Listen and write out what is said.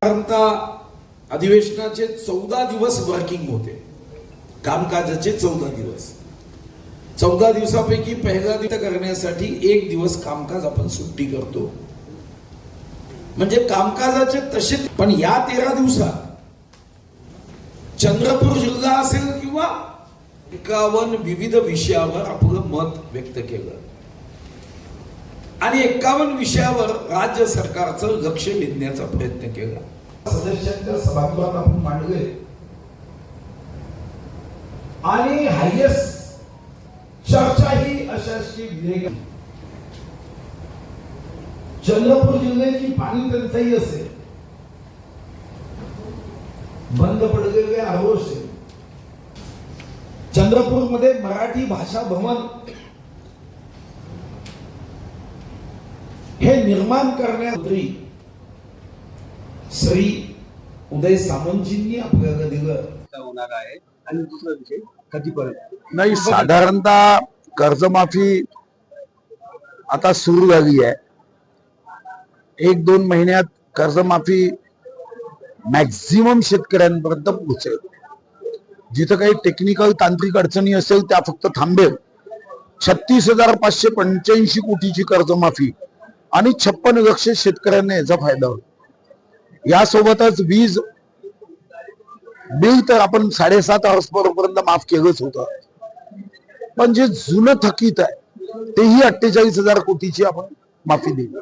साधारणतः अधिवेशनाचे 14 दिवस वर्किंग होते, कामकाजाचे 14 दिवस. 14 दिवसापैकी पहिला दिवस करण्यासाठी 1 दिवस कामकाज आपण सुट्टी करतो, म्हणजे कामकाजाचे तसे. पण या 13 दिवसात चंद्रपूर जिल्हा असेल किंवा 51 विविध विषयावर आपलं मत व्यक्त केलं आणि 51 विषयावर राज्य सरकारचं लक्ष वेधण्याचा प्रयत्न केला. सदस्यांच्या सभागृहात आपण मांडले आणि हायएस्ट चर्चा ही अशाशी विधेयक. चंद्रपूर जिल्ह्याची पाणी टंचाई असेल, बंद पडलेले आरो असेल, चंद्रपूर मध्ये मराठी भाषा भवन हे निर्माण करण्यासाठी श्री उदय सामंतजींनी आपल्याला दिलं होणार आहे. आणि दुसरा विषय कधीपर्यंत नाही, साधारणतः कर्जमाफी आता सुरू झाली आहे. 1-2 महिन्यात कर्जमाफी मॅक्झिमम शेतकऱ्यांपर्यंत पोहोचेल. जिथं काही टेक्निकल तांत्रिक अडचणी असेल त्या फक्त थांबेल. 36,585 कोटीची कर्जमाफी आणि 56 लक्ष शेतकऱ्यांना याचा फायदा होईल. यासोबतच वीज बिल तर आपण 7.5 हॉर्सपावरपर्यंत माफ केलंच होतं, पण जे जुनं थकीत आहे तेही 48,000 कोटीची आपण माफी दिली.